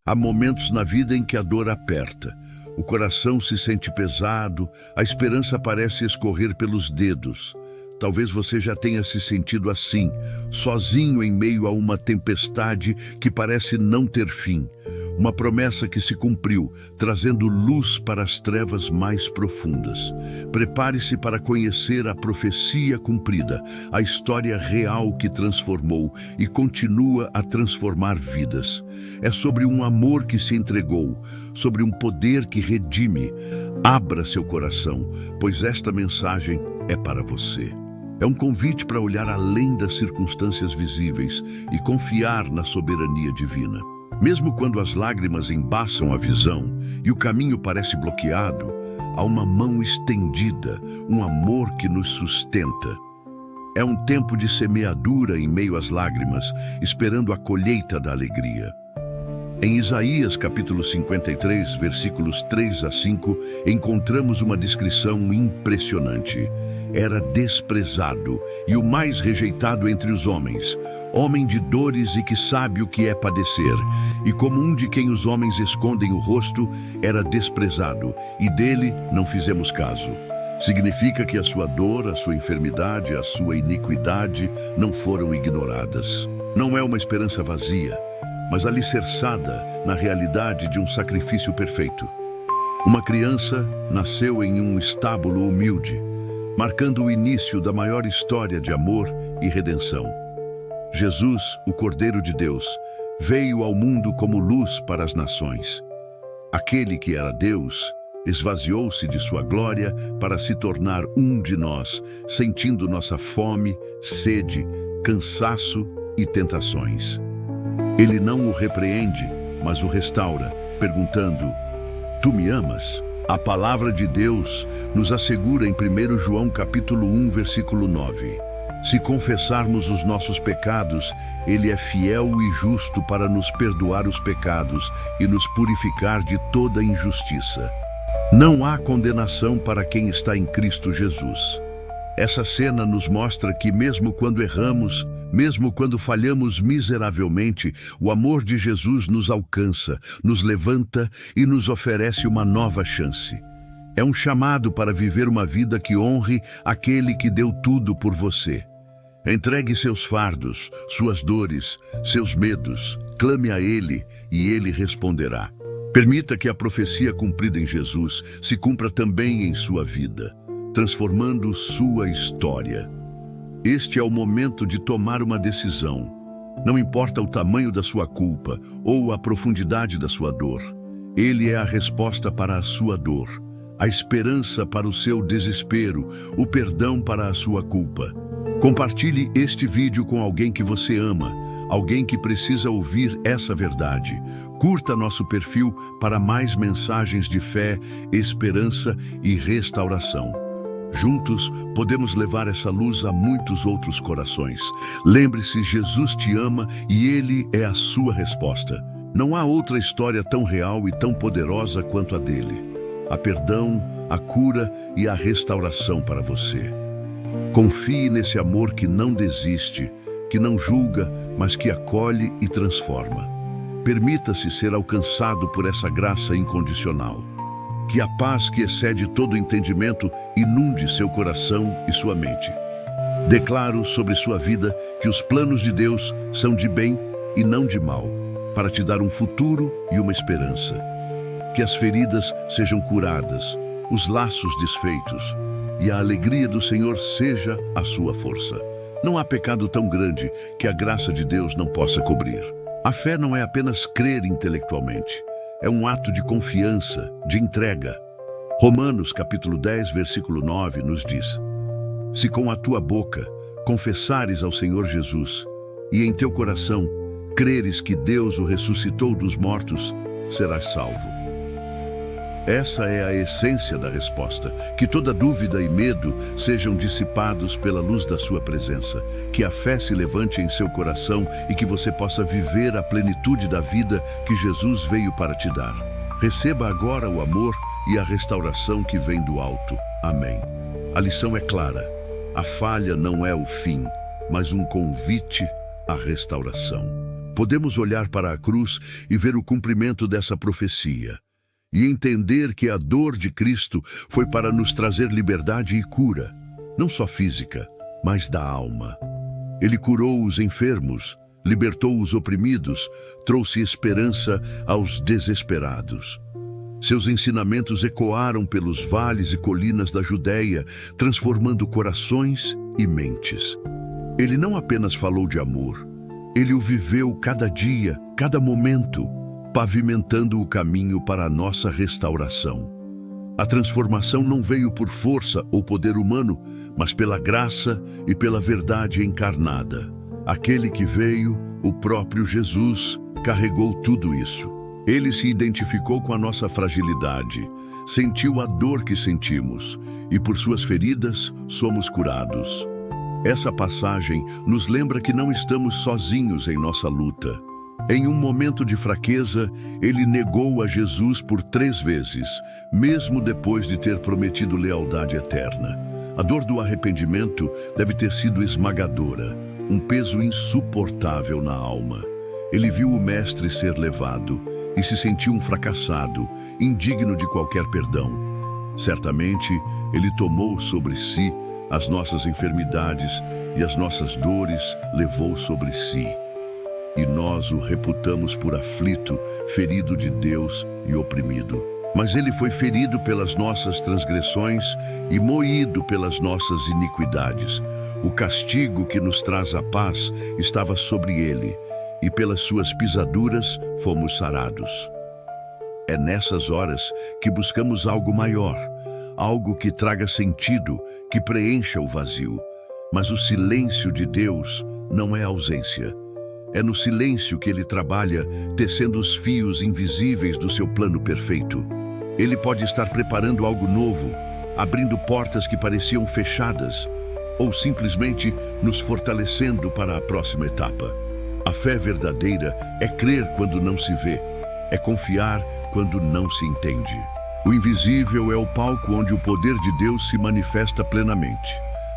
Há momentos na vida em que a dor aperta, o coração se sente pesado, a esperança parece escorrer pelos dedos. Talvez você já tenha se sentido assim, sozinho em meio a uma tempestade que parece não ter fim. Uma promessa que se cumpriu, trazendo luz para as trevas mais profundas. Prepare-se para conhecer a profecia cumprida, a história real que transformou e continua a transformar vidas. É sobre um amor que se entregou, sobre um poder que redime. Abra seu coração, pois esta mensagem é para você. É um convite para olhar além das circunstâncias visíveis e confiar na soberania divina. Mesmo quando as lágrimas embaçam a visão e o caminho parece bloqueado, há uma mão estendida, um amor que nos sustenta. É um tempo de semeadura em meio às lágrimas, esperando a colheita da alegria. Em Isaías capítulo 53, versículos 3 a 5, encontramos uma descrição impressionante. Era desprezado e o mais rejeitado entre os homens, homem de dores e que sabe o que é padecer, e como um de quem os homens escondem o rosto, era desprezado, e dele não fizemos caso. Significa que a sua dor, a sua enfermidade, a sua iniquidade não foram ignoradas. Não é uma esperança vazia, mas alicerçada na realidade de um sacrifício perfeito. Uma criança nasceu em um estábulo humilde, marcando o início da maior história de amor e redenção. Jesus, o Cordeiro de Deus, veio ao mundo como luz para as nações. Aquele que era Deus esvaziou-se de sua glória para se tornar um de nós, sentindo nossa fome, sede, cansaço e tentações. Ele não o repreende, mas o restaura, perguntando: "Tu me amas?" A palavra de Deus nos assegura em 1 João capítulo 1, versículo 9. Se confessarmos os nossos pecados, Ele é fiel e justo para nos perdoar os pecados e nos purificar de toda injustiça. Não há condenação para quem está em Cristo Jesus. Essa cena nos mostra que mesmo quando erramos, mesmo quando falhamos miseravelmente, o amor de Jesus nos alcança, nos levanta e nos oferece uma nova chance. É um chamado para viver uma vida que honre aquele que deu tudo por você. Entregue seus fardos, suas dores, seus medos, clame a Ele e Ele responderá. Permita que a profecia cumprida em Jesus se cumpra também em sua vida, transformando sua história. Este é o momento de tomar uma decisão. Não importa o tamanho da sua culpa ou a profundidade da sua dor. Ele é a resposta para a sua dor, a esperança para o seu desespero, o perdão para a sua culpa. Compartilhe este vídeo com alguém que você ama, alguém que precisa ouvir essa verdade. Curta nosso perfil para mais mensagens de fé, esperança e restauração. Juntos, podemos levar essa luz a muitos outros corações. Lembre-se, Jesus te ama e Ele é a sua resposta. Não há outra história tão real e tão poderosa quanto a dele. Há perdão, a cura e a restauração para você. Confie nesse amor que não desiste, que não julga, mas que acolhe e transforma. Permita-se ser alcançado por essa graça incondicional. Que a paz que excede todo entendimento inunde seu coração e sua mente. Declaro sobre sua vida que os planos de Deus são de bem e não de mal, para te dar um futuro e uma esperança. Que as feridas sejam curadas, os laços desfeitos, e a alegria do Senhor seja a sua força. Não há pecado tão grande que a graça de Deus não possa cobrir. A fé não é apenas crer intelectualmente. É um ato de confiança, de entrega. Romanos capítulo 10, versículo 9 nos diz: "Se com a tua boca confessares ao Senhor Jesus e em teu coração creres que Deus o ressuscitou dos mortos, serás salvo." Essa é a essência da resposta. Que toda dúvida e medo sejam dissipados pela luz da sua presença. Que a fé se levante em seu coração e que você possa viver a plenitude da vida que Jesus veio para te dar. Receba agora o amor e a restauração que vem do alto. Amém. A lição é clara. A falha não é o fim, mas um convite à restauração. podemos olhar para a cruz e ver o cumprimento dessa profecia, e entender que a dor de Cristo foi para nos trazer liberdade e cura, não só física, mas da alma. Ele curou os enfermos, libertou os oprimidos, trouxe esperança aos desesperados. Seus ensinamentos ecoaram pelos vales e colinas da Judéia, transformando corações e mentes. Ele não apenas falou de amor, ele o viveu cada dia, cada momento, pavimentando o caminho para a nossa restauração. A transformação não veio por força ou poder humano, mas pela graça e pela verdade encarnada. Aquele que veio, o próprio Jesus, carregou tudo isso. Ele se identificou com a nossa fragilidade, sentiu a dor que sentimos, e por suas feridas somos curados. Essa passagem nos lembra que não estamos sozinhos em nossa luta. Em um momento de fraqueza, ele negou a Jesus por 3 vezes, mesmo depois de ter prometido lealdade eterna. A dor do arrependimento deve ter sido esmagadora, um peso insuportável na alma. Ele viu o Mestre ser levado e se sentiu um fracassado, indigno de qualquer perdão. Certamente, ele tomou sobre si as nossas enfermidades e as nossas dores levou sobre si. E nós o reputamos por aflito, ferido de Deus e oprimido. Mas ele foi ferido pelas nossas transgressões e moído pelas nossas iniquidades. O castigo que nos traz a paz estava sobre ele, e pelas suas pisaduras fomos sarados. É nessas horas que buscamos algo maior, algo que traga sentido, que preencha o vazio. Mas o silêncio de Deus não é ausência. É no silêncio que ele trabalha, tecendo os fios invisíveis do seu plano perfeito. Ele pode estar preparando algo novo, abrindo portas que pareciam fechadas, ou simplesmente nos fortalecendo para a próxima etapa. A fé verdadeira é crer quando não se vê, é confiar quando não se entende. O invisível é o palco onde o poder de Deus se manifesta plenamente.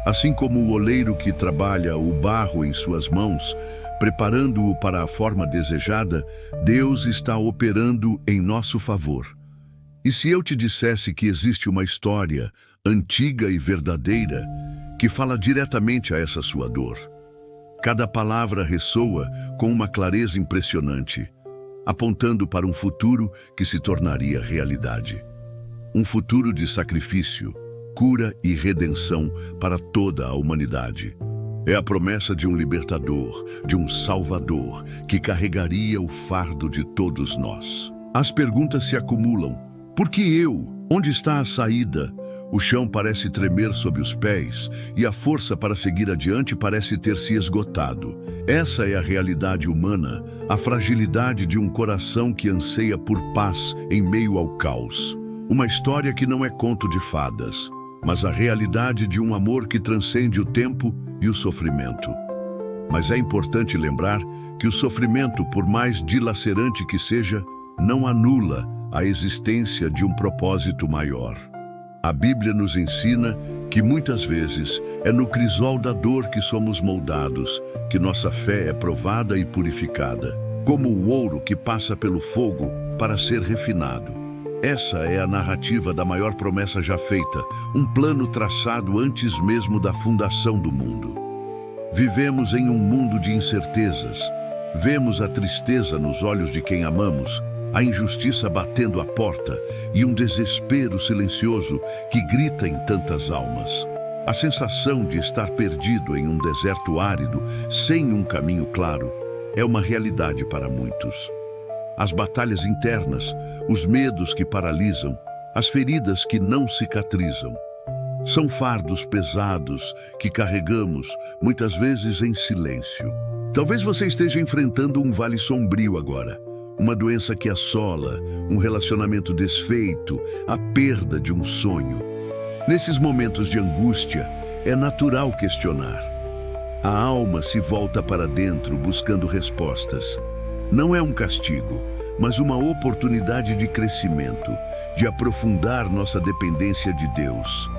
Assim como o oleiro que trabalha o barro em suas mãos, preparando-o para a forma desejada, Deus está operando em nosso favor. E se eu te dissesse que existe uma história antiga e verdadeira que fala diretamente a essa sua dor? Cada palavra ressoa com uma clareza impressionante, apontando para um futuro que se tornaria realidade. Um futuro de sacrifício, cura e redenção para toda a humanidade. É a promessa de um libertador, de um salvador, que carregaria o fardo de todos nós. As perguntas se acumulam. Por que eu? Onde está a saída? O chão parece tremer sob os pés e a força para seguir adiante parece ter se esgotado. Essa é a realidade humana, a fragilidade de um coração que anseia por paz em meio ao caos. Uma história que não é conto de fadas, mas a realidade de um amor que transcende o tempo e o sofrimento. Mas é importante lembrar que o sofrimento, por mais dilacerante que seja, não anula a existência de um propósito maior. A Bíblia nos ensina que muitas vezes é no crisol da dor que somos moldados, que nossa fé é provada e purificada, como o ouro que passa pelo fogo para ser refinado. Essa é a narrativa da maior promessa já feita, um plano traçado antes mesmo da fundação do mundo. Vivemos em um mundo de incertezas. Vemos a tristeza nos olhos de quem amamos, a injustiça batendo à porta e um desespero silencioso que grita em tantas almas. A sensação de estar perdido em um deserto árido, sem um caminho claro, é uma realidade para muitos. As batalhas internas, os medos que paralisam, as feridas que não cicatrizam. São fardos pesados que carregamos, muitas vezes em silêncio. Talvez você esteja enfrentando um vale sombrio agora. Uma doença que assola, um relacionamento desfeito, a perda de um sonho. Nesses momentos de angústia, é natural questionar. A alma se volta para dentro buscando respostas. Não é um castigo, mas uma oportunidade de crescimento, de aprofundar nossa dependência de Deus.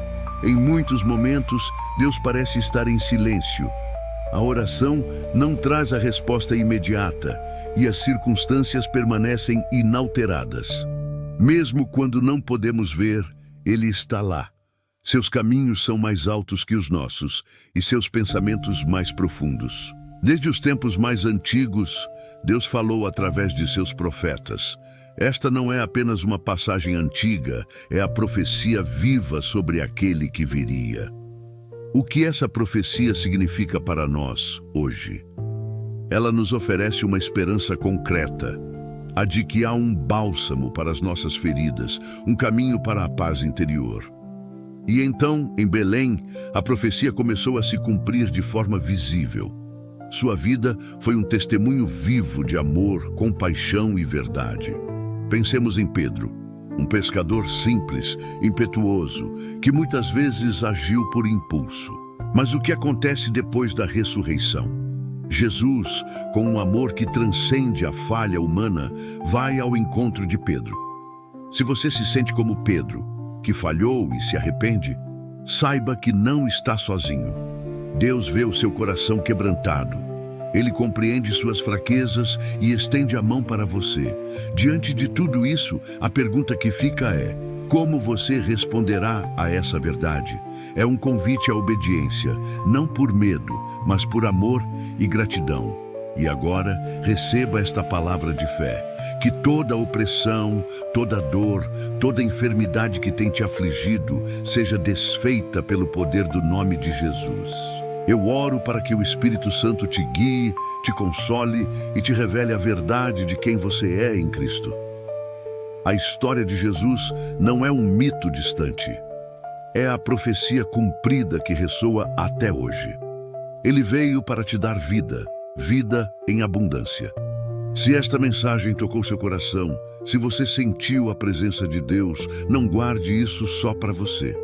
Em muitos momentos, Deus parece estar em silêncio. A oração não traz a resposta imediata, e as circunstâncias permanecem inalteradas. Mesmo quando não podemos ver, Ele está lá. Seus caminhos são mais altos que os nossos e seus pensamentos mais profundos. Desde os tempos mais antigos, Deus falou através de seus profetas. Esta não é apenas uma passagem antiga, é a profecia viva sobre aquele que viria. O que essa profecia significa para nós hoje? Ela nos oferece uma esperança concreta, a de que há um bálsamo para as nossas feridas, um caminho para a paz interior. E então, em Belém, a profecia começou a se cumprir de forma visível. Sua vida foi um testemunho vivo de amor, compaixão e verdade. Pensemos em Pedro, um pescador simples, impetuoso, que muitas vezes agiu por impulso. Mas o que acontece depois da ressurreição? Jesus, com um amor que transcende a falha humana, vai ao encontro de Pedro. Se você se sente como Pedro, que falhou e se arrepende, saiba que não está sozinho. Deus vê o seu coração quebrantado. Ele compreende suas fraquezas e estende a mão para você. Diante de tudo isso, a pergunta que fica é: como você responderá a essa verdade? É um convite à obediência, não por medo, mas por amor e gratidão. E agora, receba esta palavra de fé, que toda opressão, toda dor, toda enfermidade que tem te afligido, seja desfeita pelo poder do nome de Jesus. Eu oro para que o Espírito Santo te guie, te console e te revele a verdade de quem você é em Cristo. A história de Jesus não é um mito distante. É a profecia cumprida que ressoa até hoje. Ele veio para te dar vida, vida em abundância. Se esta mensagem tocou seu coração, se você sentiu a presença de Deus, não guarde isso só para você.